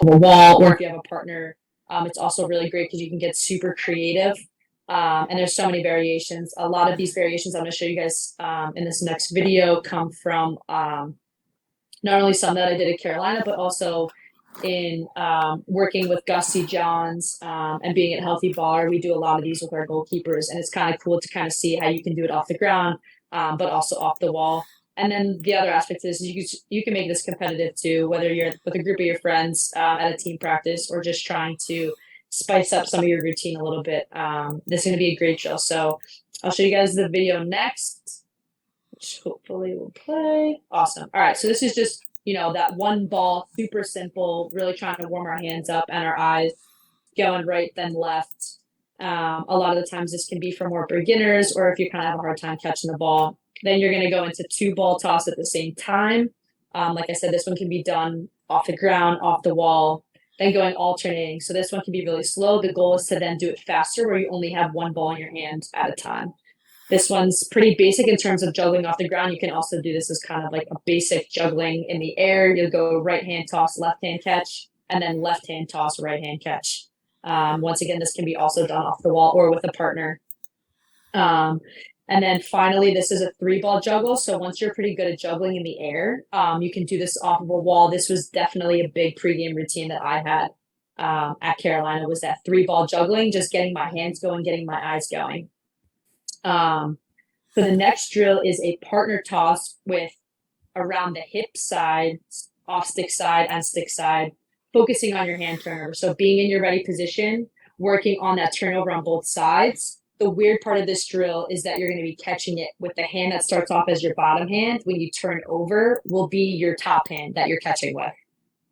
a wall, or if you have a partner, it's also really great because you can get super creative. And there's so many variations. A lot of these variations I'm going to show you guys in this next video come from not only some that I did at Carolina, but also in working with Gusty Johns and being at Healthy Bar. We do a lot of these with our goalkeepers, and it's kind of cool to kind of see how you can do it off the ground, but also off the wall. And then the other aspect is you can make this competitive too, whether you're with a group of your friends at a team practice or just trying to spice up some of your routine a little bit. This is going to be a great drill. So I'll show you guys the video next, which hopefully will play. Awesome. All right. So this is just, that one ball, super simple, really trying to warm our hands up and our eyes, going right, then left. A lot of the times this can be for more beginners, or if you kind of have a hard time catching the ball, then you're going to go into 2-ball toss at the same time. Like I said, this one can be done off the ground, off the wall, then going alternating. So this one can be really slow. The goal is to then do it faster where you only have one ball in your hand at a time. This one's pretty basic in terms of juggling off the ground. You can also do this as kind of like a basic juggling in the air. You'll go right hand toss, left hand catch, and then left hand toss, right hand catch. Once again, this can be also done off the wall or with a partner. And then finally, this is a 3-ball juggle. So once you're pretty good at juggling in the air, you can do this off of a wall. This was definitely a big pregame routine that I had at Carolina, was that 3-ball juggling, just getting my hands going, getting my eyes going. So the next drill is a partner toss with around the hip side, off stick side, and stick side, focusing on your hand turnover. So being in your ready position, working on that turnover on both sides. The weird part of this drill is that you're going to be catching it with the hand that starts off as your bottom hand. When you turn over, will be your top hand that you're catching with.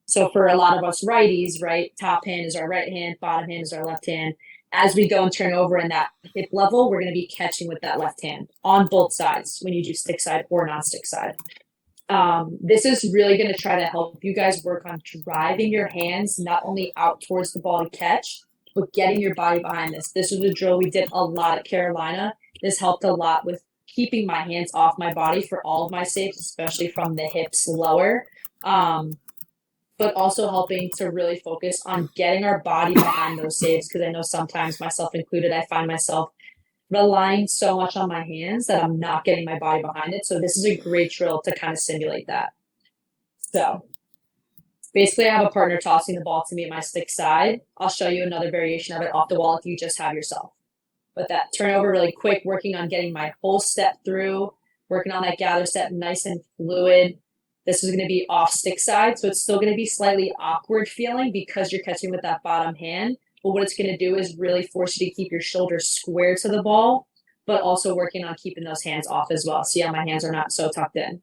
So for a lot of us righties, right, top hand is our right hand, bottom hand is our left hand. As we go and turn over in that hip level, we're going to be catching with that left hand on both sides when you do stick side or non-stick side. This is really going to try to help you guys work on driving your hands not only out towards the ball to catch, but getting your body behind this. This was a drill we did a lot at Carolina. This helped a lot with keeping my hands off my body for all of my saves, especially from the hips lower. But also helping to really focus on getting our body behind those saves, because I know sometimes, myself included, I find myself relying so much on my hands that I'm not getting my body behind it. So this is a great drill to kind of simulate that. So basically, I have a partner tossing the ball to me at my stick side. I'll show you another variation of it off the wall if you just have yourself. But that turnover really quick, working on getting my whole step through, working on that gather step nice and fluid. This is going to be off stick side, so it's still going to be slightly awkward feeling because you're catching with that bottom hand. But what it's going to do is really force you to keep your shoulders square to the ball, but also working on keeping those hands off as well. See how my hands are not so tucked in.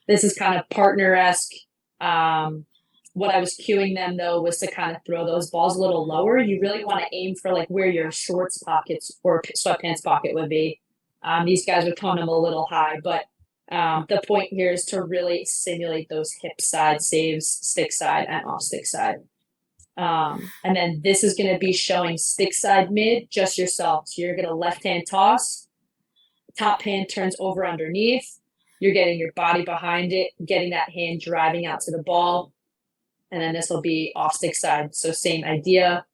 This is kind of partner-esque. What I was cueing them, though, was to kind of throw those balls a little lower. You really want to aim for like where your shorts pockets or sweatpants pocket would be. These guys are throwing them a little high, but the point here is to really simulate those hip side saves, stick side and off stick side. And then this is going to be showing stick side mid, just yourself. So you're going to left hand toss, top hand turns over underneath. You're getting your body behind it, getting that hand driving out to the ball. And then this will be off stick side. So same idea.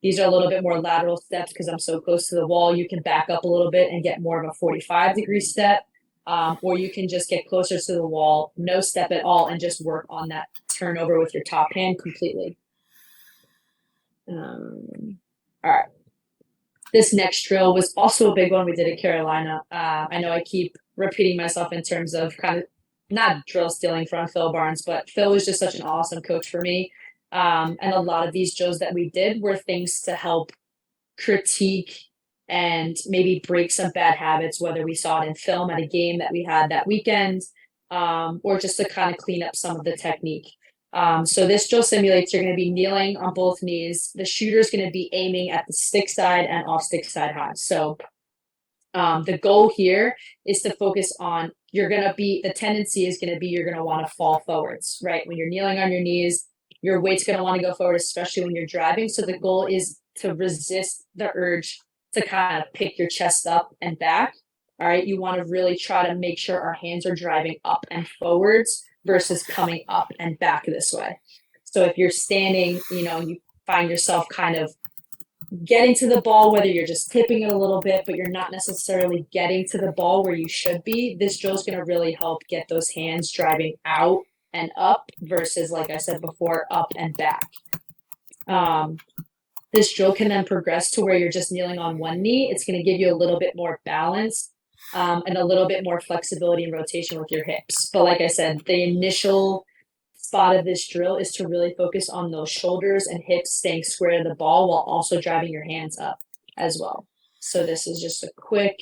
These are a little bit more lateral steps because I'm so close to the wall. You can back up a little bit and get more of a 45-degree step. Or you can just get closer to the wall, no step at all, and just work on that turnover with your top hand completely. All right. This next drill was also a big one we did at Carolina. I know I keep repeating myself in terms of kind of not drill stealing from Phil Barnes, but Phil was just such an awesome coach for me. And a lot of these drills that we did were things to help critique and maybe break some bad habits, whether we saw it in film at a game that we had that weekend, or just to kind of clean up some of the technique. So this drill simulates, you're going to be kneeling on both knees. The shooter is going to be aiming at the stick side and off stick side high. So the goal here is to focus on, the tendency is going to be, you're going to want to fall forwards, right? When you're kneeling on your knees, your weight's going to want to go forward, especially when you're driving. So the goal is to resist the urge to kind of pick your chest up and back. All right. You want to really try to make sure our hands are driving up and forwards versus coming up and back this way. So if you're standing, you find yourself kind of getting to the ball, whether you're just tipping it a little bit, but you're not necessarily getting to the ball where you should be, this drill is going to really help get those hands driving out and up versus, like I said before, up and back. Um, this drill can then progress to where you're just kneeling on one knee. It's going to give you a little bit more balance and a little bit more flexibility and rotation with your hips. But like I said, the initial spot of this drill is to really focus on those shoulders and hips staying square to the ball while also driving your hands up as well. So this is just a quick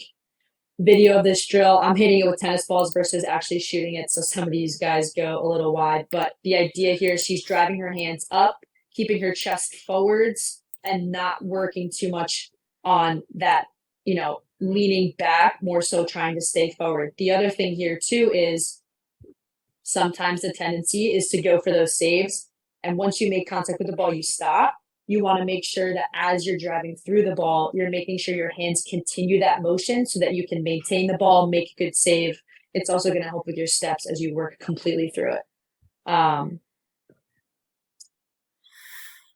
video of this drill. I'm hitting it with tennis balls versus actually shooting it. So some of these guys go a little wide, but the idea here is she's driving her hands up, keeping her chest forwards and not working too much on that, leaning back, more so trying to stay forward. The other thing here too is sometimes the tendency is to go for those saves. And once you make contact with the ball, you stop. You want to make sure that as you're driving through the ball, you're making sure your hands continue that motion so that you can maintain the ball, make a good save. It's also going to help with your steps as you work completely through it.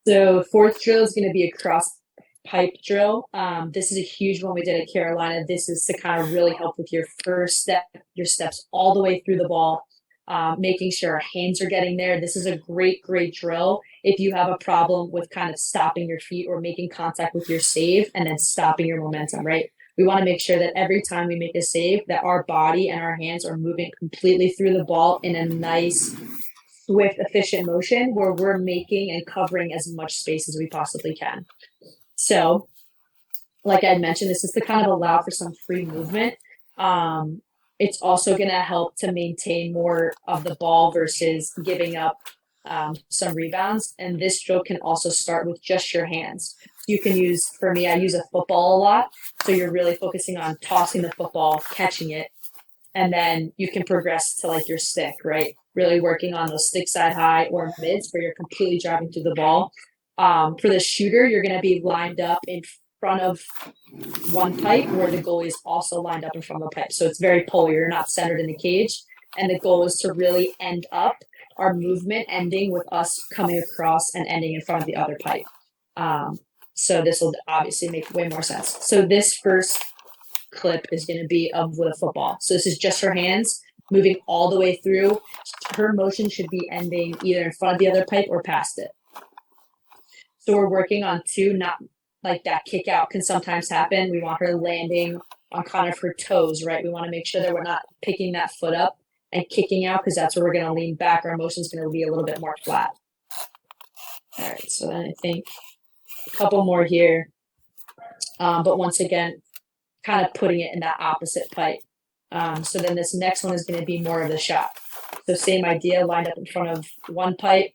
So fourth drill is going to be a cross pipe drill. This is a huge one we did at Carolina. This is to kind of really help with your first step, your steps all the way through the ball, making sure our hands are getting there. This is a great, great drill if you have a problem with kind of stopping your feet or making contact with your save and then stopping your momentum, right? We want to make sure that every time we make a save that our body and our hands are moving completely through the ball in a nice, swift, efficient motion where we're making and covering as much space as we possibly can. So, like I mentioned, this is to kind of allow for some free movement. It's also going to help to maintain more of the ball versus giving up some rebounds. And this drill can also start with just your hands. You can use, for me, I use a football a lot. So you're really focusing on tossing the football, catching it, and then you can progress to like your stick, right? Really working on those stick side high or mids where you're completely driving through the ball. For the shooter, you're going to be lined up in front of one pipe where the goalie is also lined up in front of the pipe. So it's very polar. You're not centered in the cage. And the goal is to really end up our movement ending with us coming across and ending in front of the other pipe. So this will obviously make way more sense. So this first clip is going to be of with a football. So this is just her hands moving all the way through. Her motion should be ending either in front of the other pipe or past it. So we're working on two, not like that kick out can sometimes happen. We want her landing on kind of her toes, right? We want to make sure that we're not picking that foot up and kicking out because that's where we're going to lean back. Our motion's going to be a little bit more flat. All right, so then I think a couple more here. But once again, kind of putting it in that opposite pipe. So then this next one is going to be more of the shot. So same idea, lined up in front of one pipe.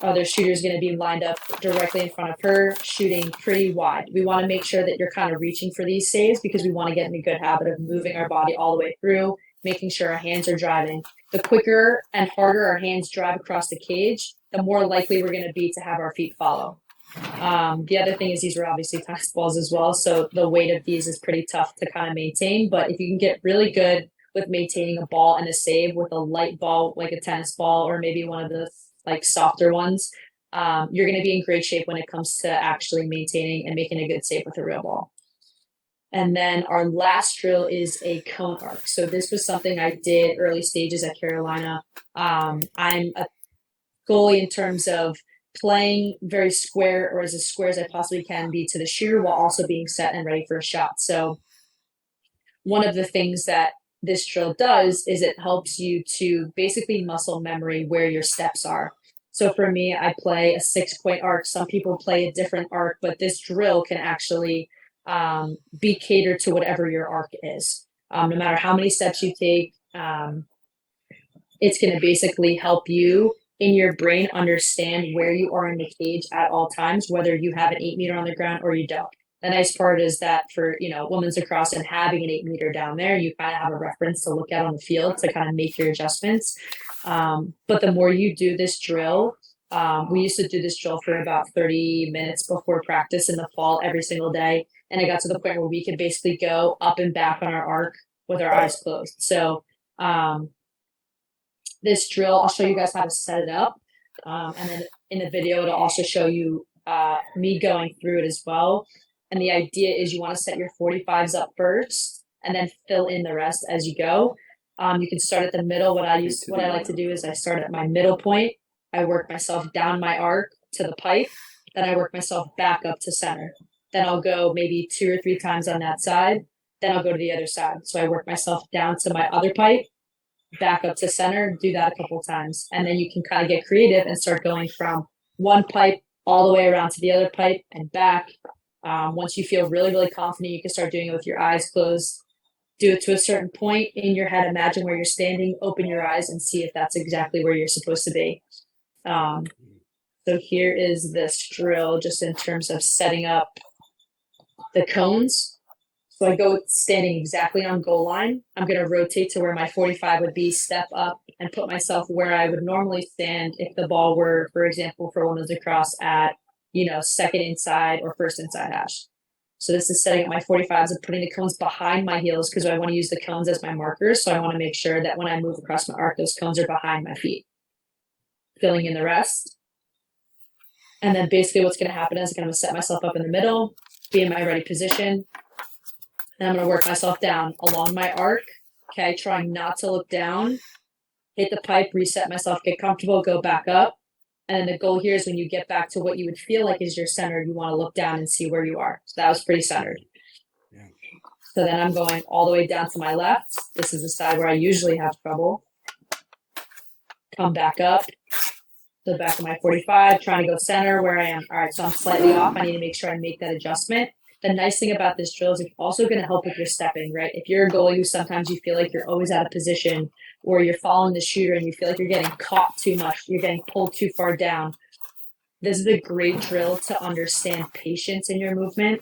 Other shooter's going to be lined up directly in front of her, shooting pretty wide. We want to make sure that you're kind of reaching for these saves because we want to get in a good habit of moving our body all the way through, making sure our hands are driving. The quicker and harder our hands drive across the cage, the more likely we're going to be to have our feet follow. The other thing is these are obviously tennis balls as well, so the weight of these is pretty tough to kind of maintain, but if you can get really good with maintaining a ball and a save with a light ball like a tennis ball or maybe one of the like softer ones, you're going to be in great shape when it comes to actually maintaining and making a good save with a real ball. And then our last drill is a cone arc. So this was something I did early stages at Carolina. I'm a goalie in terms of playing very square or as square as I possibly can be to the shooter while also being set and ready for a shot. So one of the things that this drill does is it helps you to basically muscle memory where your steps are. So for me, I play a 6-point arc. Some people play a different arc, but this drill can actually be catered to whatever your arc is. No matter how many steps you take, it's going to basically help you in your brain understand where you are in the cage at all times, whether you have an 8-meter on the ground or you don't. The nice part is that for, women's lacrosse and having an 8-meter down there, you kind of have a reference to look at on the field to kind of make your adjustments. But the more you do this drill, we used to do this drill for about 30 minutes before practice in the fall every single day. And it got to the point where we could basically go up and back on our arc with our eyes closed. So this drill, I'll show you guys how to set it up. And then in the video, it'll also show you me going through it as well. And the idea is you want to set your 45s up first and then fill in the rest as you go. You can start at the middle. What I like to do is I start at my middle point. I work myself down my arc to the pipe. Then I work myself back up to center. Then I'll go maybe 2 or 3 times on that side. Then I'll go to the other side. So I work myself down to my other pipe, back up to center, do that a couple of times. And then you can kind of get creative and start going from one pipe all the way around to the other pipe and back. Once you feel really, really confident, you can start doing it with your eyes closed. Do it to a certain point in your head. Imagine where you're standing, open your eyes and see if that's exactly where you're supposed to be. So here is this drill just in terms of setting up the cones. So I go standing exactly on goal line. I'm going to rotate to where my 45 would be, step up and put myself where I would normally stand if the ball were, for example, for women's lacrosse at, second inside or first inside hash. So this is setting up my 45s and putting the cones behind my heels because I want to use the cones as my markers. So I want to make sure that when I move across my arc, those cones are behind my feet. Filling in the rest. And then basically what's going to happen is I'm going to set myself up in the middle, be in my ready position. And I'm going to work myself down along my arc. Okay, trying not to look down. Hit the pipe, reset myself, get comfortable, go back up. And then the goal here is when you get back to what you would feel like is your center, you want to look down and see where you are. So that was pretty centered. Yeah. So then I'm going all the way down to my left. This is the side where I usually have trouble. Come back up. The back of my 45, trying to go center where I am. All right, so I'm slightly off. I need to make sure I make that adjustment. The nice thing about this drill is it's also going to help with your stepping, right? If you're a goalie who sometimes you feel like you're always out of position or you're following the shooter and you feel like you're getting caught too much, you're getting pulled too far down, this is a great drill to understand patience in your movement,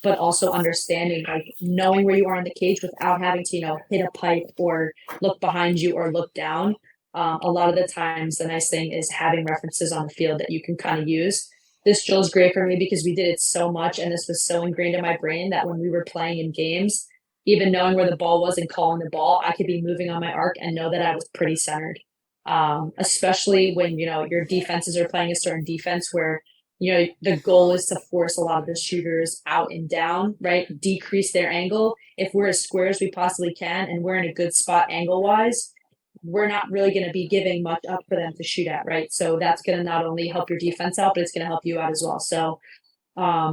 but also understanding, like knowing where you are in the cage without having to, hit a pipe or look behind you or look down. A lot of the times, the nice thing is having references on the field that you can kind of use. This drill is great for me because we did it so much and this was so ingrained in my brain that when we were playing in games, even knowing where the ball was and calling the ball, I could be moving on my arc and know that I was pretty centered. Especially when, your defenses are playing a certain defense where, the goal is to force a lot of the shooters out and down, right? Decrease their angle. If we're as square as we possibly can and we're in a good spot angle-wise, we're not really going to be giving much up for them to shoot at, right? So that's going to not only help your defense out, but it's going to help you out as well. So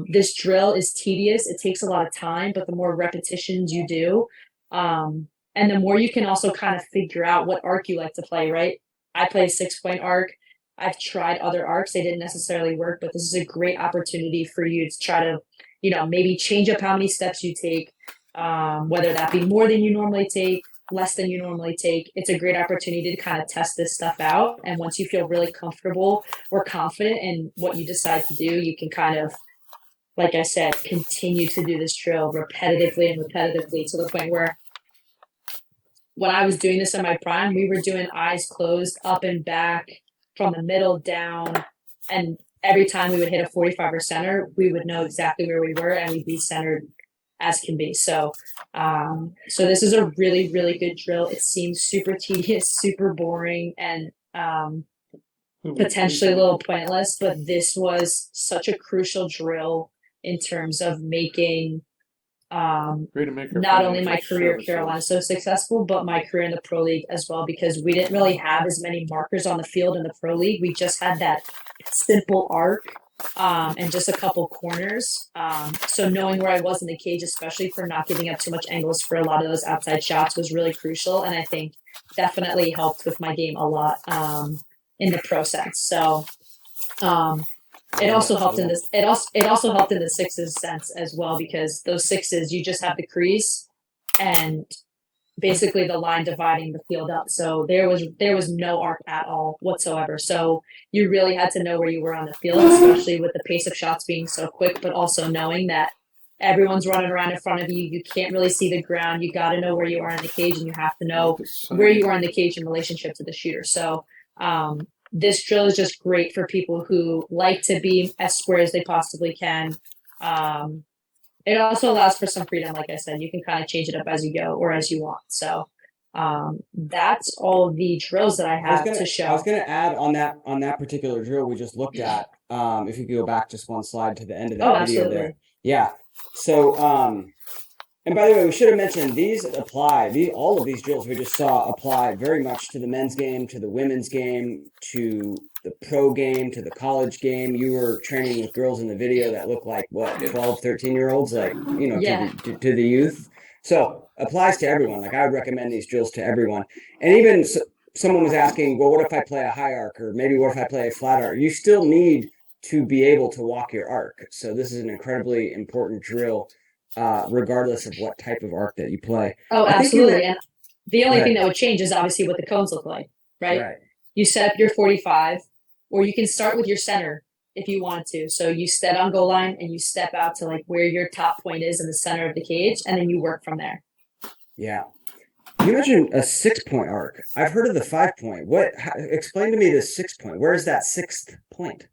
this drill is tedious. It takes a lot of time, but the more repetitions you do, and the more you can also kind of figure out what arc you like to play, right? I play a 6-point arc. I've tried other arcs. They didn't necessarily work, but this is a great opportunity for you to try to, maybe change up how many steps you take, whether that be more than you normally take, less than you normally take. It's a great opportunity to kind of test this stuff out. And once you feel really comfortable or confident in what you decide to do, you can kind of, like I said, continue to do this drill repetitively and repetitively to the point where when I was doing this in my prime, we were doing eyes closed, up and back, from the middle down. And every time we would hit a 45 or center, we would know exactly where we were and we'd be centered as can be. So this is a really, really good drill. It seems super tedious, super boring, and potentially a little pointless, but this was such a crucial drill in terms of making not only my career at Carolina so successful, but my career in the Pro League as well, because we didn't really have as many markers on the field in the Pro League. We just had that simple arc and just a couple corners. So knowing where I was in the cage, especially for not giving up too much angles for a lot of those outside shots, was really crucial. And I think definitely helped with my game a lot in the pro sense. So it also helped in this. It also helped in the sixes sense as well, because those sixes, you just have the crease and basically the line dividing the field up. So there was no arc at all whatsoever. So you really had to know where you were on the field, especially with the pace of shots being so quick, but also knowing that everyone's running around in front of you. You can't really see the ground. You got to know where you are in the cage, and you have to know where you are in the cage in relationship to the shooter. So this drill is just great for people who like to be as square as they possibly can. It also allows for some freedom. Like I said, you can kind of change it up as you go or as you want. So That's all the drills that I have to I show. was gonna add on that particular drill we just looked at. If you could go back just one slide to the end of Oh, that video there. absolutely. Yeah. So and by the way, we should have mentioned all of these drills we just saw apply very much to the men's game, to the women's game, to the pro game, to the college game. You were training with girls in the video that look like what, 12, 13-year olds, like, Yeah. to the youth. So applies to everyone. Like, I would recommend these drills to everyone. And even someone was asking, well, what if I play a high arc, or maybe what if I play a flat arc? You still need to be able to walk your arc. So this is an incredibly important drill, regardless of what type of arc that you play. Oh, I think you absolutely. meant, And the go only thing ahead. that would change is obviously what the cones look like, right? Right. You set up your 45, or you can start with your center if you want to. So you set on goal line and you step out to like where your top point is in the center of the cage, and then you work from there. Yeah. You mentioned a 6-point arc. I've heard of the 5-point. Explain to me the 6-point. Where is that sixth point?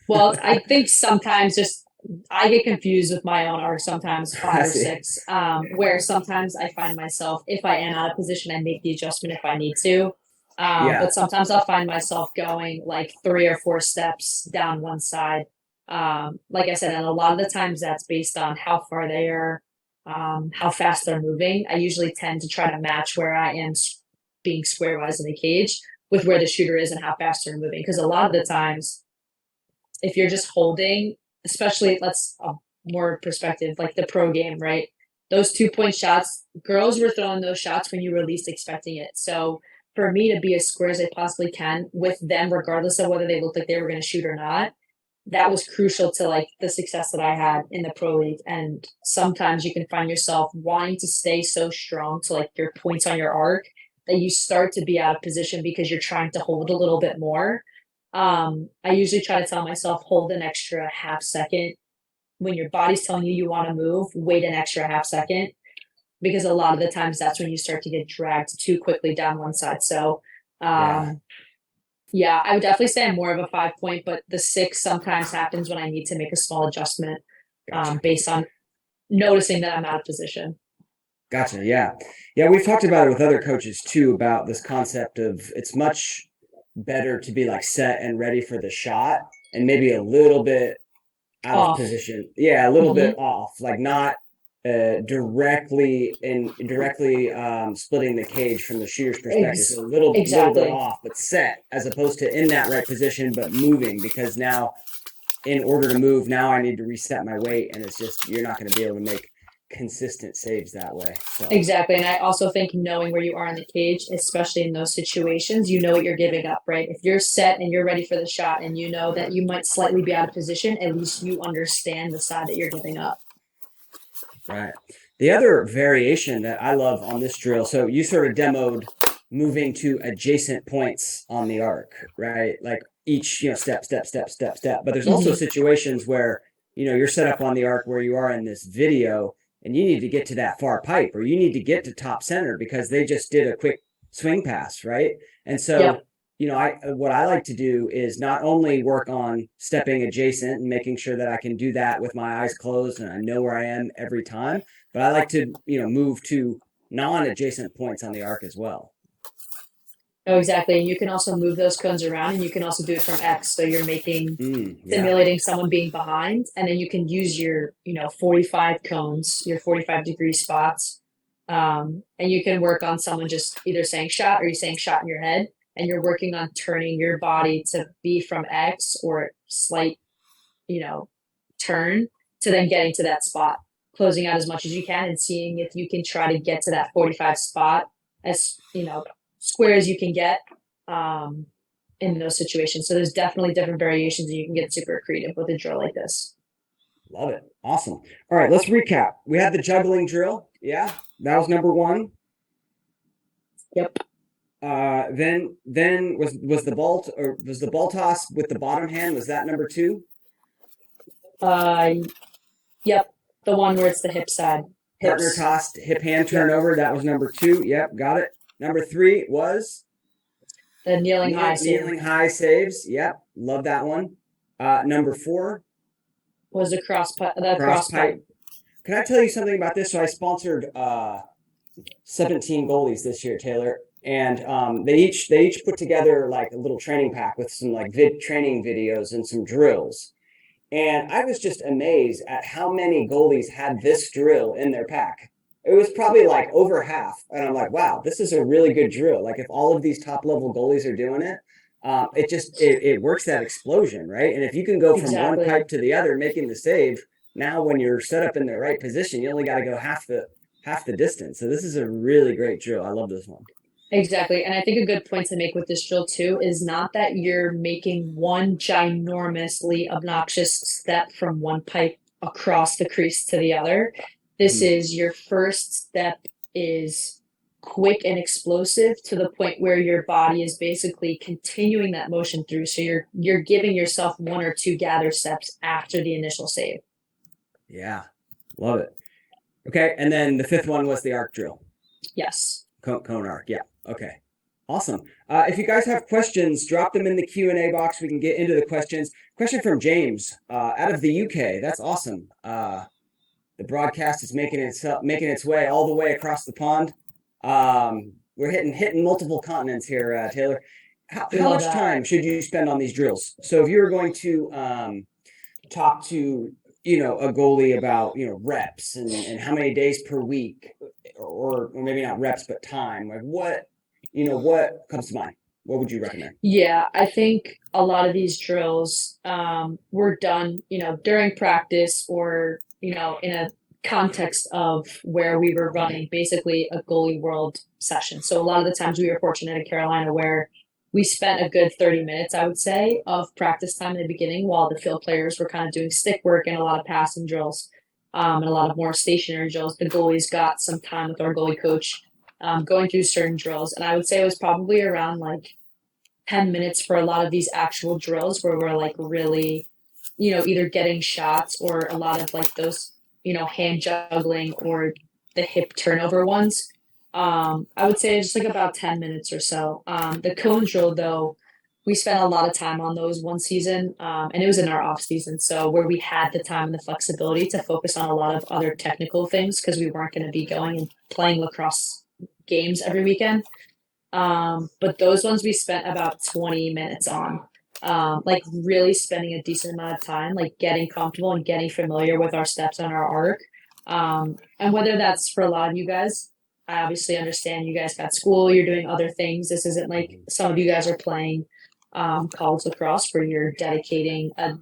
Well, I think sometimes just I get confused with my own arc sometimes I five or see. six, where sometimes I find myself, if I am out of position, I make the adjustment if I need to. Yeah. But sometimes I'll find myself going like 3 or 4 steps down one side. Like I said, and a lot of the times that's based on how far they are, how fast they're moving. I usually tend to try to match where I am being square wise in the cage with where the shooter is and how fast they're moving. Because a lot of the times, if you're just holding, especially let's more perspective, like the pro game, right? Those 2 point shots, girls were throwing those shots when you were least expecting it. So for me to be as square as I possibly can with them, regardless of whether they looked like they were going to shoot or not, that was crucial to like the success that I had in the pro league. And sometimes you can find yourself wanting to stay so strong to like your points on your arc that you start to be out of position because you're trying to hold a little bit more. I usually try to tell myself hold an extra half second. When your body's telling you want to move, wait an extra half second because a lot of the times that's when you start to get dragged too quickly down one side. So, Yeah. um, yeah, I would definitely say I'm more of a 5 point, but the six sometimes happens when I need to make a small adjustment, Gotcha. based on noticing that I'm out of position. Gotcha. Yeah. Yeah. We've talked about it with other coaches too, about this concept of it's much better to be like set and ready for the shot and maybe a little bit out of Off. position. Yeah, a little Hmm. bit off, like not directly splitting the cage from the shooter's perspective. So a little bit Exactly. off, but set as opposed to in that right position but moving, because now in order to move, now I need to reset my weight, and it's just you're not going to be able to make consistent saves that way. So Exactly. And I also think knowing where you are in the cage, especially in those situations, you know what you're giving up, right? If you're set and you're ready for the shot and you know that you might slightly be out of position, at least you understand the side that you're giving up. right. The other variation that I love on this drill, so you sort of demoed moving to adjacent points on the arc, right? Like each, step, step, step, step, step. But there's also Hmm. situations where, you're set up on the arc where you are in this video and you need to get to that far pipe, or you need to get to top center because they just did a quick swing pass, right? And so, Yep. what I like to do is not only work on stepping adjacent and making sure that I can do that with my eyes closed and I know where I am every time, but I like to, move to non-adjacent points on the arc as well. Oh, exactly. And you can also move those cones around and you can also do it from X. So you're making Yeah. simulating someone being behind, and then you can use your 45 cones, your 45-degree spots, and you can work on someone just either saying shot or you saying shot in your head, and you're working on turning your body to be from X or slight you know turn to then getting to that spot, closing out as much as you can and seeing if you can try to get to that 45 spot as square as you can get, um, in those situations. So there's definitely different variations, and you can get super creative with a drill like this. Love it. Awesome. All right, let's recap. We had the juggling drill. Yeah, that was number one. Yep. Then was the ball toss with the bottom hand, was that number two? Uh, yep. The one where it's the hip side, Partner hips. tossed hip hand Yep. turnover, that was number two. Yep, got it. Number three was The kneeling high save kneeling high saves. Yep, love that one. Number four, was the cross cross pipe. pipe. Can I tell you something about this? So I sponsored 17 goalies this year, Taylor, and they each put together like a little training pack with some like training videos and some drills. And I was just amazed at how many goalies had this drill in their pack. It was probably like over half, and I'm like, wow, this is a really good drill. Like if all of these top level goalies are doing it, it works that explosion, right? And if you can go from one Exactly. pipe to the other making the save, now when you're set up in the right position, you only got to go half the distance. So this is a really great drill. I love this one. Exactly. And I think a good point to make with this drill too is not that you're making one ginormously obnoxious step from one pipe across the crease to the other. This Mhm. is your first step is quick and explosive to the point where your body is basically continuing that motion through. So you're giving yourself one or two gather steps after the initial save. Yeah, love it. Okay, and then the fifth one was the arc drill. Yes. Cone arc. Yeah. Okay. Awesome. If you guys have questions, drop them in the Q&A box. We can get into the questions. Question from James out of the UK. That's awesome. The broadcast is making its way all the way across the pond. We're hitting multiple continents here, Taylor. We How love much that. time should you spend on these drills? So if you were going to talk to a goalie about reps and how many days per week, or maybe not reps but time, like what comes to mind? What would you recommend? Yeah, I think a lot of these drills were done, during practice or, in a context of where we were running basically a goalie world session. So a lot of the times we were fortunate in Carolina where we spent a good 30 minutes, I would say, of practice time in the beginning while the field players were kind of doing stick work and a lot of passing drills, and a lot of more stationary drills. The goalies got some time with our goalie coach, going through certain drills. And I would say it was probably around like 10 minutes for a lot of these actual drills where we're like really, either getting shots or a lot of like those, hand juggling or the hip turnover ones. I would say just like about 10 minutes or so. The cone drill, though, we spent a lot of time on those one season, and it was in our off season. So where we had the time and the flexibility to focus on a lot of other technical things because we weren't going to be going and playing lacrosse games every weekend. But those ones we spent about 20 minutes on. Like really spending a decent amount of time, like getting comfortable and getting familiar with our steps on our arc. And whether that's for a lot of you guys, I obviously understand you guys got school, you're doing other things. This isn't like some of you guys are playing college lacrosse where you're dedicating a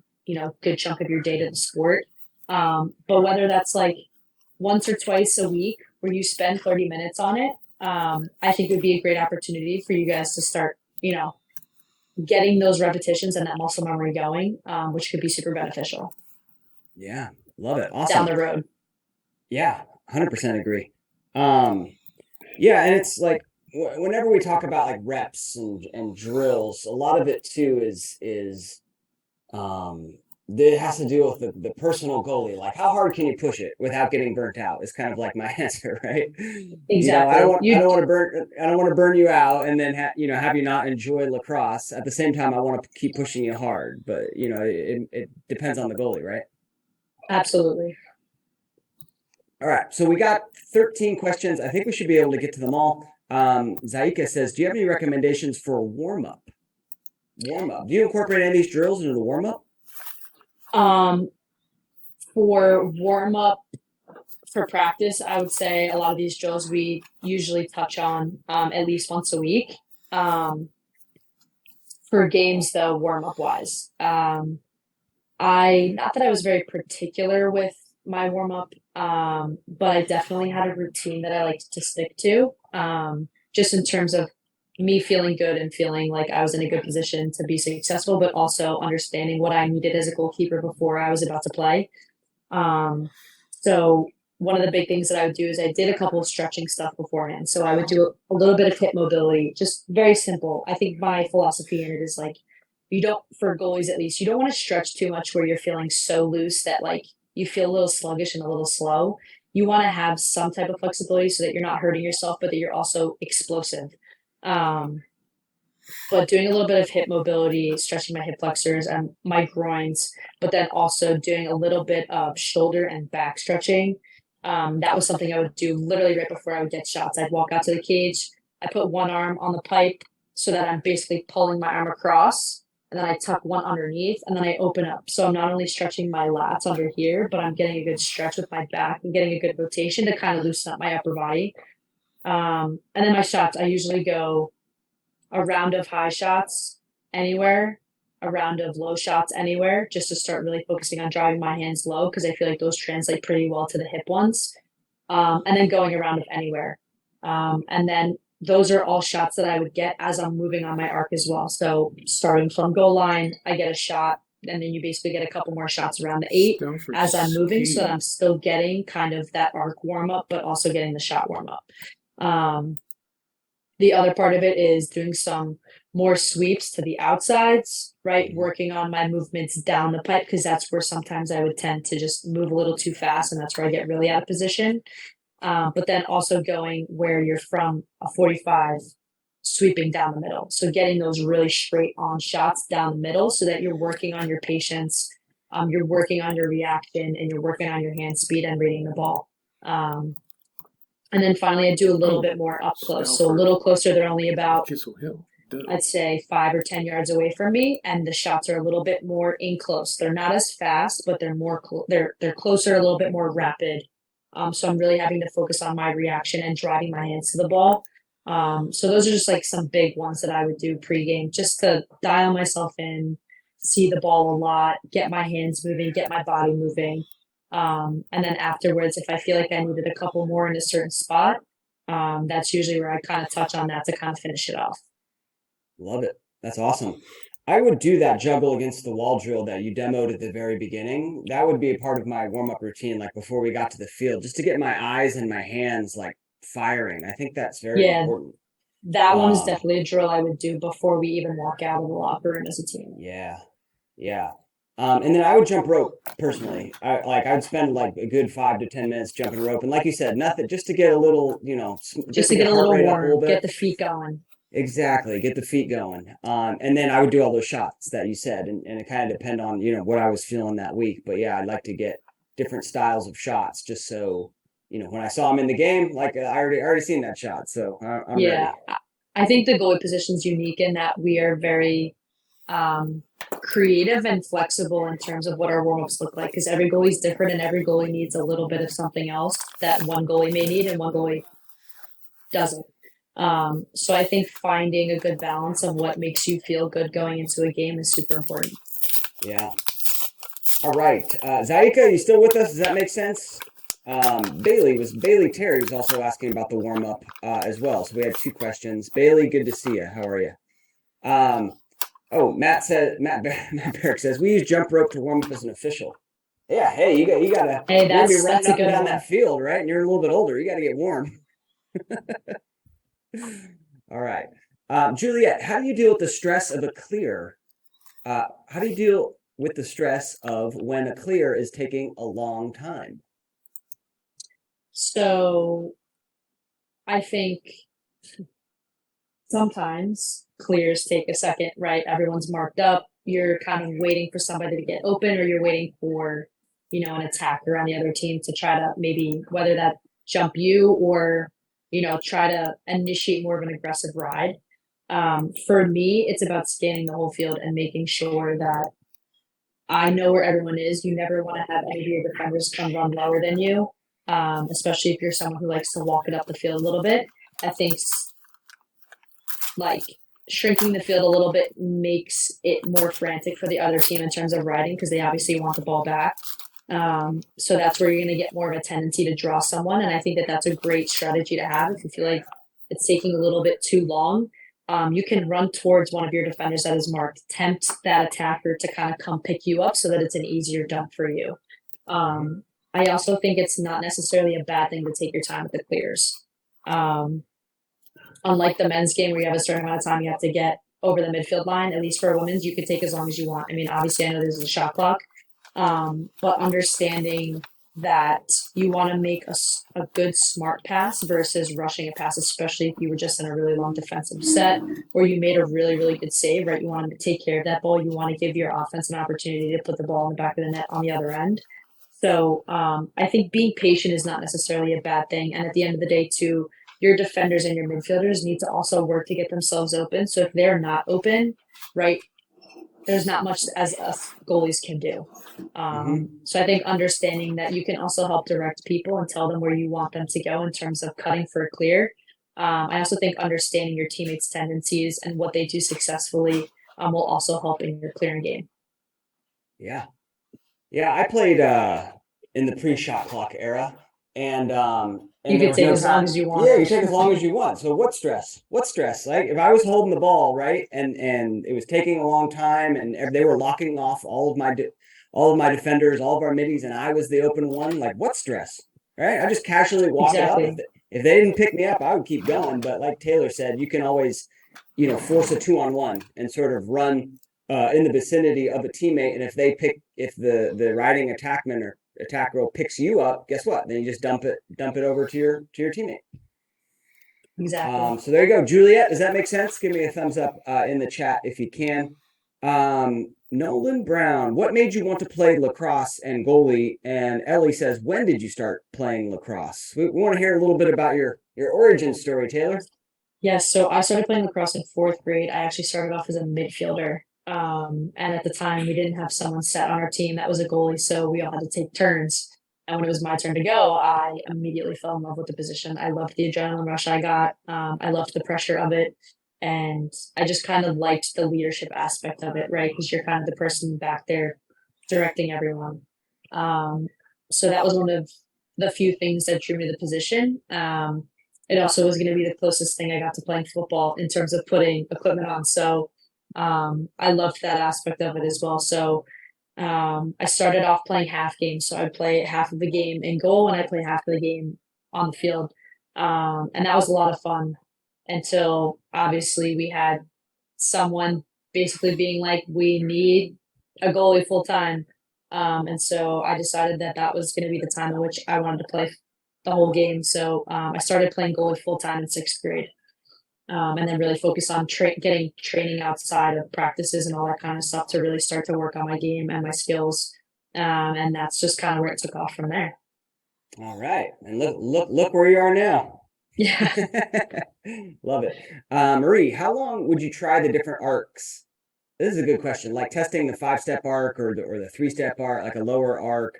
good chunk of your day to the sport. But whether that's like once or twice a week where you spend 30 minutes on it, I think it would be a great opportunity for you guys to start, getting those repetitions and that muscle memory going, which could be super beneficial Yeah, love it. down Awesome. the road. Yeah, 100% agree. Um, yeah, and it's like whenever we talk about like reps and drills, a lot of it too is um it has to do with the personal goalie. Like how hard can you push it without getting burnt out is kind of like my answer, right? Exactly. I You don't want to burn you out and then have you not enjoy lacrosse. At the same time, I want to keep pushing you hard, but it depends on the goalie, right? absolutely. All right, so we got 13 questions. I think we should be able to get to them all. Zaika says, do you have any recommendations for a warm-up? Warm-up. Do you incorporate any of these drills into the warm-up? Um, for warm up for practice, I would say a lot of these drills we usually touch on at least once a week. Um, for games though, warm up wise, I not that I was very particular with my warm up, but I definitely had a routine that I liked to stick to. Just in terms of me feeling good and feeling like I was in a good position to be successful, but also understanding what I needed as a goalkeeper before I was about to play. Um, so one of the big things that I would do is I did a couple of stretching stuff beforehand. So I would do a little bit of hip mobility, just very simple. I think my philosophy in it is like you don't, for goalies at least, you don't want to stretch too much where you're feeling so loose that like you feel a little sluggish and a little slow. You want to have some type of flexibility so that you're not hurting yourself, but that you're also explosive. Um, but doing a little bit of hip mobility, stretching my hip flexors and my groins, but then also doing a little bit of shoulder and back stretching, That was something I would do literally right before I would get shots. I'd walk out to the cage. I put one arm on the pipe so that I'm basically pulling my arm across, and then I tuck one underneath, and then I open up. So I'm not only stretching my lats under here, but I'm getting a good stretch with my back and getting a good rotation to kind of loosen up my upper body. And then my shots, I usually go a round of high shots anywhere, a round of low shots anywhere, just to start really focusing on driving my hands low because I feel like those translate pretty well to the hip ones. And then going a round of anywhere. And then those are all shots that I would get as I'm moving on my arc as well. So starting from goal line, I get a shot, and then you basically get a couple more shots around the 8 as I'm moving, so that I'm still getting kind of that arc warm up, but also getting the shot warm up. The other part of it is doing some more sweeps to the outsides, right? Working on my movements down the pipe, because that's where sometimes I would tend to just move a little too fast, and that's where I get really out of position. But then also going where you're from a 45, sweeping down the middle. So getting those really straight on shots down the middle so that you're working on your patience, you're working on your reaction, and you're working on your hand speed and reading the ball. And then finally, I do a little bit more up close. So a little closer, they're only about, I'd say, 5 or 10 yards away from me, and the shots are a little bit more in close. They're not as fast, but they're more they're closer, a little bit more rapid. So I'm really having to focus on my reaction and driving my hands to the ball. So those are just like some big ones that I would do pregame, just to dial myself in, see the ball a lot, get my hands moving, get my body moving. And then afterwards, if I feel like I needed a couple more in a certain spot, that's usually where I kind of touch on that to kind of finish it off. Love it. That's awesome. I would do that juggle against the wall drill that you demoed at the very beginning. That would be a part of my warm-up routine, like before we got to the field, just to get my eyes and my hands like firing. I think that's very important. That one is definitely a drill I would do before we even walk out of the locker room as a team. Yeah. And then I would jump rope personally. I'd spend like a good 5 to 10 minutes jumping rope, and like you said, nothing, just to get a little, just to get a little warm, get the feet going. Exactly, get the feet going. And then I would do all those shots that you said, and it kind of depend on what I was feeling that week. But yeah, I'd like to get different styles of shots, just so when I saw them in the game, like I already seen that shot, so I'm ready. I think the goalie position is unique in that we are very creative and flexible in terms of what our warm-ups look like, because every goalie is different and every goalie needs a little bit of something else that one goalie may need and one goalie doesn't. So I think finding a good balance of what makes you feel good going into a game is super important. Yeah. All right. Zaika, you still with us? Does that make sense? Bailey Terry was also asking about the warm-up as well. So we had 2 questions. Bailey, good to see you. How are you? Matt Barrick says, we use jump rope to warm up as an official. Yeah, hey, you gotta be running up and down that field, right? And you're a little bit older. You gotta get warm. All right. Juliet, how do you deal with the stress of a clear? How do you deal with the stress of when a clear is taking a long time? So I think sometimes clears take a second, right? Everyone's marked up. You're kind of waiting for somebody to get open, or you're waiting for, an attacker on the other team to try to maybe, whether that jump you or, try to initiate more of an aggressive ride. For me, it's about scanning the whole field and making sure that I know where everyone is. You never want to have any of your defenders come run lower than you, especially if you're someone who likes to walk it up the field a little bit. I think like shrinking the field a little bit makes it more frantic for the other team in terms of riding, because they obviously want the ball back. So that's where you're going to get more of a tendency to draw someone. And I think that that's a great strategy to have. If you feel like it's taking a little bit too long, you can run towards one of your defenders that is marked, tempt that attacker to kind of come pick you up so that it's an easier dump for you. I also think it's not necessarily a bad thing to take your time with the clears. Unlike the men's game where you have a certain amount of time you have to get over the midfield line, at least for women's, you could take as long as you want. I mean, obviously, I know there's a shot clock, but understanding that you want to make a good, smart pass versus rushing a pass, especially if you were just in a really long defensive set or you made a really, really good save, right? You want to take care of that ball. You want to give your offense an opportunity to put the ball in the back of the net on the other end. So I think being patient is not necessarily a bad thing. And at the end of the day, too, your defenders and your midfielders need to also work to get themselves open. So if they're not open, right, there's not much as us goalies can do. Hmm. So I think understanding that you can also help direct people and tell them where you want them to go in terms of cutting for a clear. I also think understanding your teammates' tendencies and what they do successfully will also help in your clearing game. Yeah. Yeah, I played in the pre-shot clock era, You and there could was take no as long time. as you want. Yeah, you take as long as you want. So what stress? What stress? Like if I was holding the ball right, and it was taking a long time, and they were locking off all of my defenders, all of our middies, and I was the open one. Like what stress? Right? I just casually walk it up. Exactly. If they didn't pick me up, I would keep going. But like Taylor said, you can always, force a 2-on-1 and sort of run in the vicinity of a teammate, and if the riding attackman or attack row picks you up, guess what? Then you just dump it over to your teammate. Exactly. So there you go, Juliet. Does that make sense? Give me a thumbs up in the chat if you can. Nolan Brown, what made you want to play lacrosse and goalie? And Ellie says, when did you start playing lacrosse? We want to hear a little bit about your origin story, Taylor. Yes, so I started playing lacrosse in fourth grade. I actually started off as a midfielder. And at the time, we didn't have someone set on our team that was a goalie, so we all had to take turns. And when it was my turn to go, I immediately fell in love with the position. I loved the adrenaline rush I got. I loved the pressure of it. And I just kind of liked the leadership aspect of it, right? Because you're kind of the person back there directing everyone. Um, so that was one of the few things that drew me to the position. It also was going to be the closest thing I got to playing football in terms of putting equipment on. So I loved that aspect of it as well. So I started off playing half games. So I'd play half of the game in goal and I play half of the game on the field. And that was a lot of fun until obviously we had someone basically being like, we need a goalie full time. And so I decided that that was going to be the time in which I wanted to play the whole game. So I started playing goalie full time in sixth grade, and then really focus on getting training outside of practices and all that kind of stuff to really start to work on my game and my skills. And that's just kind of where it took off from there. All right, and look where you are now. Yeah. Love it. Marie, how long would you try the different arcs? This is a good question. Like testing the 5-step arc or the 3-step arc, like a lower arc,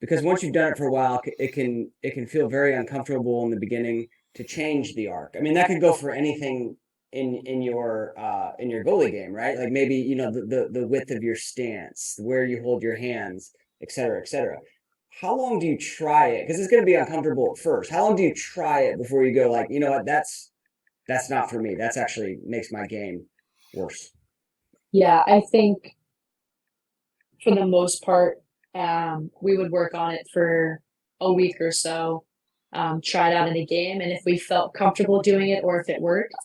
because once you've done it for a while, it can feel very uncomfortable in the beginning to change the arc. I mean, that could go for anything in your goalie game, right? Like maybe the width of your stance, where you hold your hands, et cetera, et cetera. How long do you try it? Because it's going to be uncomfortable at first. How long do you try it before you go like, you know what, that's not for me. That's actually makes my game worse. Yeah, I think for the most part, we would work on it for a week or so, try it out in a game, and if we felt comfortable doing it or if it worked,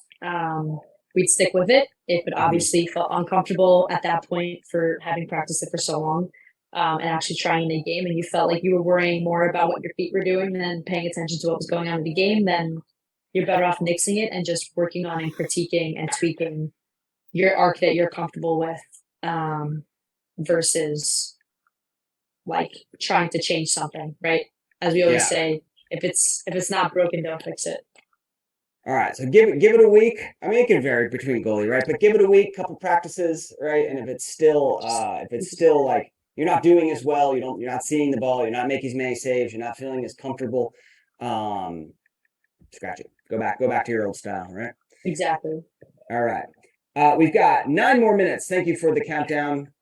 we'd stick with it. If it Mhm. obviously felt uncomfortable at that point for having practiced it for so long, and actually trying a game, and you felt like you were worrying more about what your feet were doing than paying attention to what was going on in the game, then you're better off nixing it and just working on and critiquing and tweaking your arc that you're comfortable with. Versus like trying to change something, right? As we always Yeah. say, if it's not broken, don't fix it. All right. So give it a week. I mean, it can vary between goalie, right? But give it a week, couple practices, right? And if it's still like you're not doing as well, you're not seeing the ball, you're not making as many saves, you're not feeling as comfortable, um, scratch it. Go back to your old style, right? Exactly. All right. We've got 9 more minutes. Thank you for the countdown.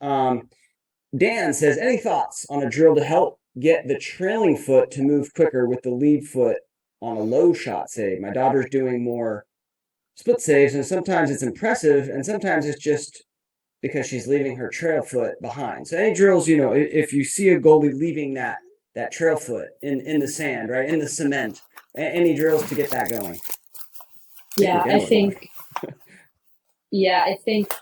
Dan says, any thoughts on a drill to help get the trailing foot to move quicker with the lead foot on a low shot save? My daughter's doing more split saves, and sometimes it's impressive, and sometimes it's just because she's leaving her trail foot behind. So any drills, if you see a goalie leaving that trail foot in the sand, right, in the cement, any drills to get that going? Yeah, I I think we're think. Yeah, I think.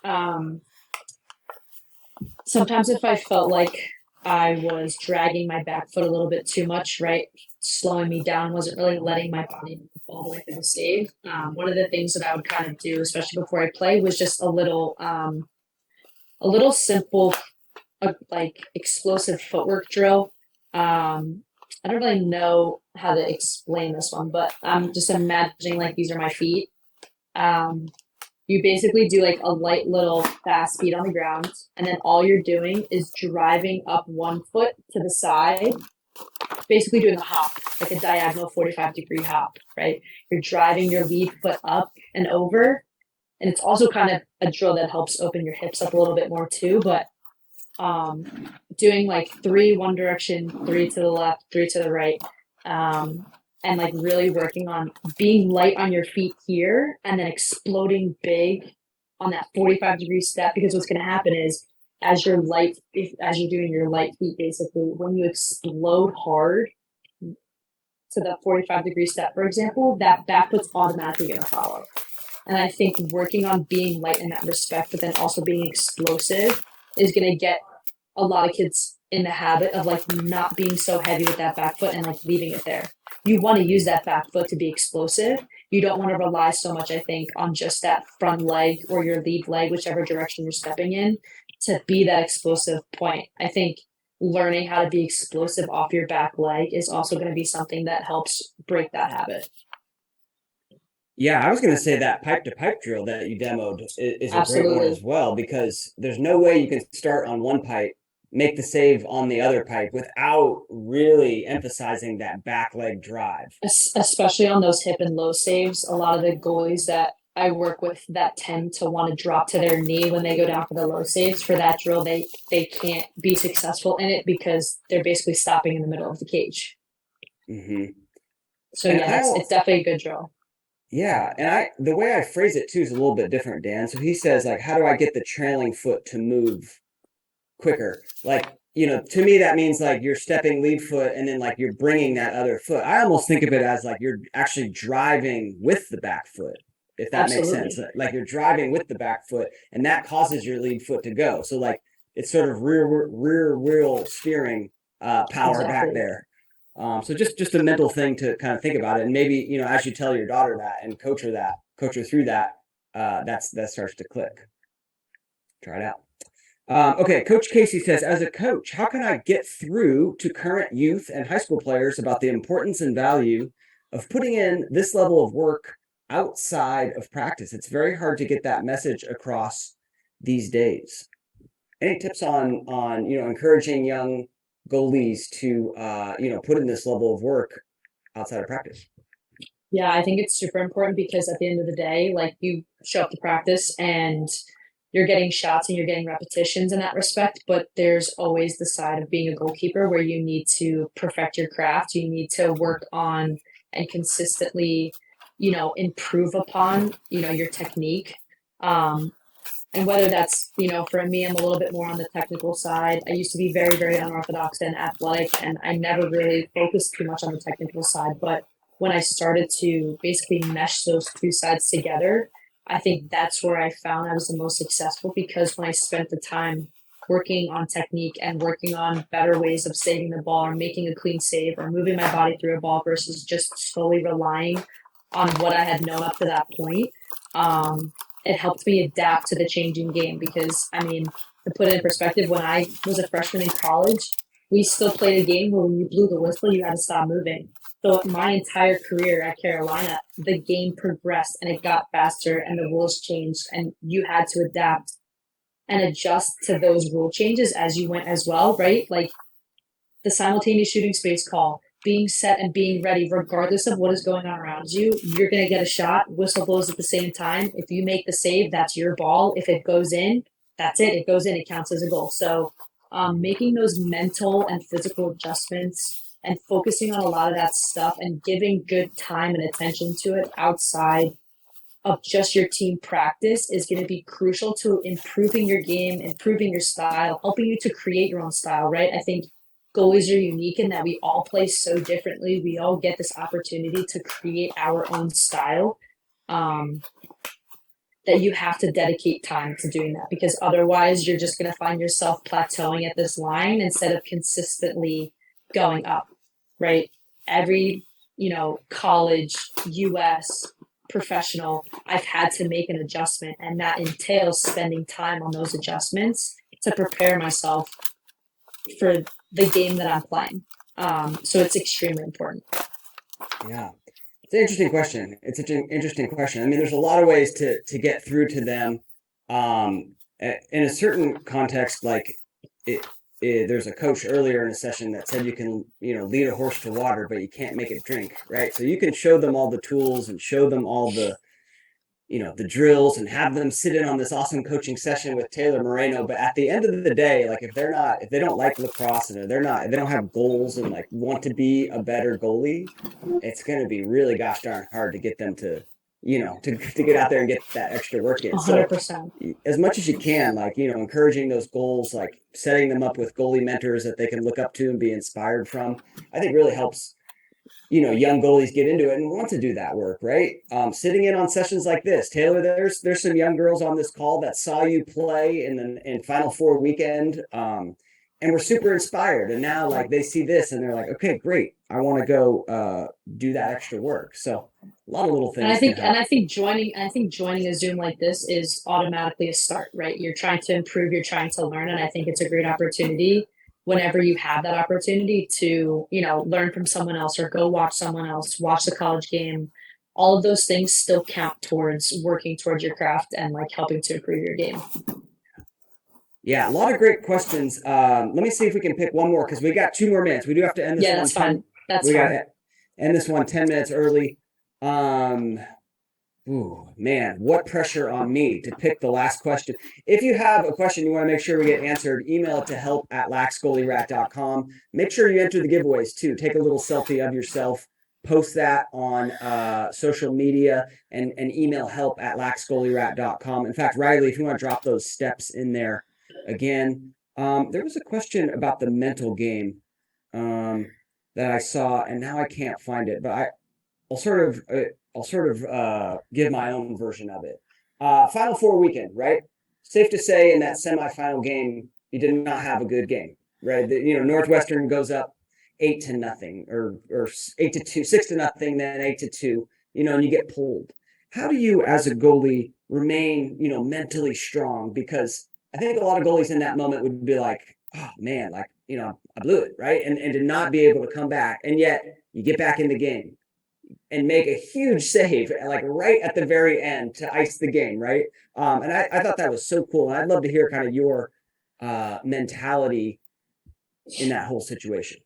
Sometimes if I felt like I was dragging my back foot a little bit too much, right, slowing me down, wasn't really letting my body move all the way through the stave. One of the things that I would kind of do, especially before I play, was just a little simple, like explosive footwork drill. I don't really know how to explain this one, but I'm just imagining like these are my feet. Um, you basically do like a light little fast feet on the ground, and then all you're doing is driving up one foot to the side, basically doing a hop, like a diagonal 45-degree hop, right? You're driving your lead foot up and over. And it's also kind of a drill that helps open your hips up a little bit more too. But doing like three one direction, three to the left, three to the right, and like really working on being light on your feet here and then exploding big on that 45-degree step. Because what's going to happen is as you're doing your light feet, basically, when you explode hard to the 45-degree step, for example, that back foot's automatically going to follow. And I think working on being light in that respect, but then also being explosive is going to get a lot of kids in the habit of like not being so heavy with that back foot and like leaving it there. You want to use that back foot to be explosive. You don't want to rely so much, I think, on just that front leg or your lead leg, whichever direction you're stepping in, to be that explosive point. I think learning how to be explosive off your back leg is also going to be something that helps break that habit. Yeah, I was going to say that pipe to pipe drill that you demoed is a great one Absolutely. as well, because there's no way you can start on one pipe, make the save on the other pipe without really emphasizing that back leg drive. Especially on those hip and low saves, a lot of the goalies that I work with that tend to want to drop to their knee when they go down for the low saves for that drill, they can't be successful in it because they're basically stopping in the middle of the cage. Hmm. So And yeah, it's definitely a good drill. yeah, and the way I phrase it too is a little bit different, Dan. So he says like, how do I get the trailing foot to move quicker? Like, to me that means like you're stepping lead foot and then like you're bringing that other foot. I almost think of it as like you're actually driving with the back foot, if that makes sense. Absolutely. Like you're driving with the back foot, and that causes your lead foot to go. So like it's sort of rear wheel steering power back Exactly. there. So just a mental thing to kind of think about it, and maybe as you tell your daughter that and coach her through that, that starts to click. Try it out. Okay, Coach Casey says, as a coach, how can I get through to current youth and high school players about the importance and value of putting in this level of work outside of practice? It's very hard to get that message across these days. Any tips on encouraging young goalies to put in this level of work outside of practice? Yeah, I think it's super important because at the end of the day, like you show up to practice and you're getting shots and you're getting repetitions in that respect, but there's always the side of being a goalkeeper where you need to perfect your craft. You need to work on and consistently, improve upon, your technique. Um, and whether that's, for me, I'm a little bit more on the technical side. I used to be very, very unorthodox and athletic, and I never really focused too much on the technical side. But when I started to basically mesh those two sides together, I think that's where I found I was the most successful because when I spent the time working on technique and working on better ways of saving the ball or making a clean save or moving my body through a ball versus just solely relying on what I had known up to that point, it helped me adapt to the changing game because I mean, to put it in perspective, when I was a freshman in college, we still played a game where when you blew the whistle, you had to stop moving. So my entire career at Carolina, the game progressed and it got faster and the rules changed and you had to adapt and adjust to those rule changes as you went as well, right? Like the simultaneous shooting space call, being set and being ready, regardless of what is going on around you, you're going to get a shot. Whistle blows at the same time. If you make the save, that's your ball. If it goes in, that's it. It goes in. It counts as a goal. So, making those mental and physical adjustments and focusing on a lot of that stuff and giving good time and attention to it outside of just your team practice is going to be crucial to improving your game, improving your style, helping you to create your own style, right? I think goalies are unique in that we all play so differently. We all get this opportunity to create our own style. Um, that you have to dedicate time to doing that because otherwise you're just going to find yourself plateauing at this line instead of consistently going up, right? Every, college, US, professional, I've had to make an adjustment and that entails spending time on those adjustments to prepare myself for the game that I'm playing. So it's extremely important. Yeah. It's an interesting question. It's an interesting question. I mean, there's a lot of ways to get through to them. In a certain context, like there's a coach earlier in a session that said you can, lead a horse to water, but you can't make it drink, right? So you can show them all the tools and show them all the drills and have them sit in on this awesome coaching session with Taylor Moreno. But at the end of the day, like if they don't like lacrosse and if they don't have goals and like want to be a better goalie, it's going to be really gosh darn hard to get them to get out there and get that extra work in. So 100%. as much as you can, like, encouraging those goals, like setting them up with goalie mentors that they can look up to and be inspired from, I think really helps young goalies get into it and want to do that work, right? Sitting in on sessions like this, Taylor, there's some young girls on this call that saw you play in Final Four weekend, and were super inspired. And now, like, they see this and they're like, okay, great, I want to go do that extra work. So a lot of little things. And I think joining a Zoom like this is automatically a start, right? You're trying to improve, you're trying to learn, and I think it's a great opportunity whenever you have that opportunity to, learn from someone else or go watch someone else, watch the college game. All of those things still count towards working towards your craft and like helping to improve your game. Yeah, a lot of great questions. Let me see if we can pick one more because we got 2 more minutes. We do have to end this one. That's fine. We got to end this one 10 minutes early. Ooh, man, what pressure on me to pick the last question. If you have a question you want to make sure we get answered, email it to help@laxgoalierat.com. Make sure you enter the giveaways too. Take a little selfie of yourself, post that on social media, and email help@laxgoalierat.com. In fact, Riley, if you want to drop those steps in there again. There was a question about the mental game that I saw, and now I can't find it, but I'll sort of give my own version of it. Final Four weekend, right? Safe to say in that semifinal game, you did not have a good game, right? Northwestern goes up 8-0 or 8-2, 6-0, then 8-2, and you get pulled. How do you, as a goalie, remain, mentally strong? Because I think a lot of goalies in that moment would be like, oh man, like, I blew it, right? And to not be able to come back. And yet you get back in the game and make a huge save, like right at the very end to ice the game, right? And I thought that was so cool. And I'd love to hear kind of your mentality in that whole situation.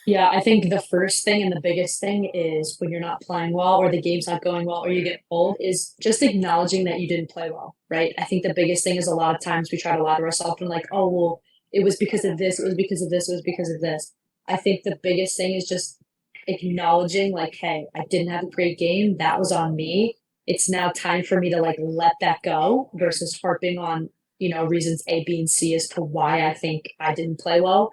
Yeah, I think the first thing and the biggest thing is when you're not playing well or the game's not going well or you get pulled is just acknowledging that you didn't play well, right? I think the biggest thing is a lot of times we try to lie to ourselves and like, oh, well, it was because of this, it was because of this, it was because of this. I think the biggest thing is just acknowledging like, hey, I didn't have a great game. That was on me. It's now time for me to like let that go versus harping on, reasons A, B, and C as to why I think I didn't play well.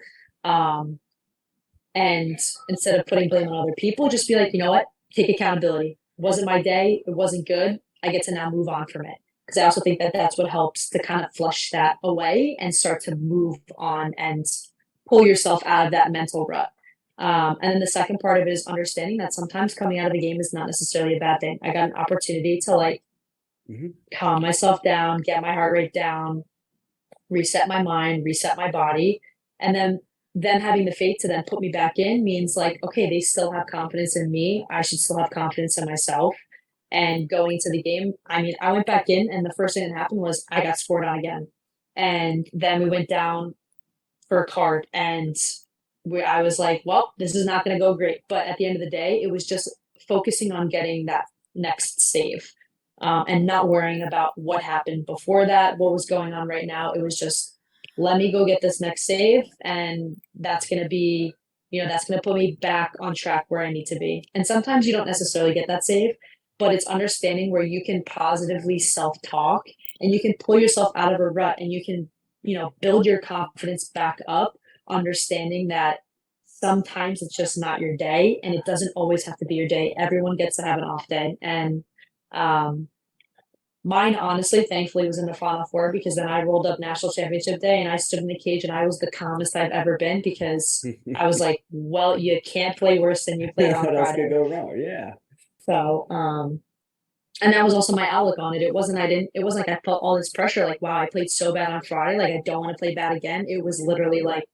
And instead of putting blame on other people, just be like, you know what? Take accountability. It wasn't my day. It wasn't good. I get to now move on from it. Because I also think that that's what helps to kind of flush that away and start to move on and pull yourself out of that mental rut. And then the second part of it is understanding that sometimes coming out of the game is not necessarily a bad thing. I got an opportunity to like calm myself down, get my heart rate down, reset my mind, reset my body, and then them having the faith to then put me back in means like, okay, they still have confidence in me. I should still have confidence in myself. And going to the game, I mean, I went back in and the first thing that happened was I got scored on again. And then we went down for a card and I was like, well, this is not going to go great. But at the end of the day, it was just focusing on getting that next save and not worrying about what happened before that, what was going on right now. It was just, let me go get this next save. And that's going to be, that's going to put me back on track where I need to be. And sometimes you don't necessarily get that save, but it's understanding where you can positively self-talk and you can pull yourself out of a rut and you can, build your confidence back up, understanding that sometimes it's just not your day and it doesn't always have to be your day. Everyone gets to have an off day. And mine, honestly, thankfully, was in the Final Four because then I rolled up National Championship Day and I stood in the cage and I was the calmest I've ever been because I was like, well, you can't play worse than you played on Friday. What else could go wrong? Yeah. So, and that was also my outlook on it. It wasn't like I felt all this pressure, like, wow, I played so bad on Friday, like I don't want to play bad again. It was literally like,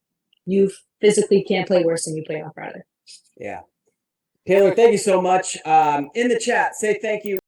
you physically can't play worse than you played on Friday. Yeah. Taylor, thank you so much. In the chat, say thank you.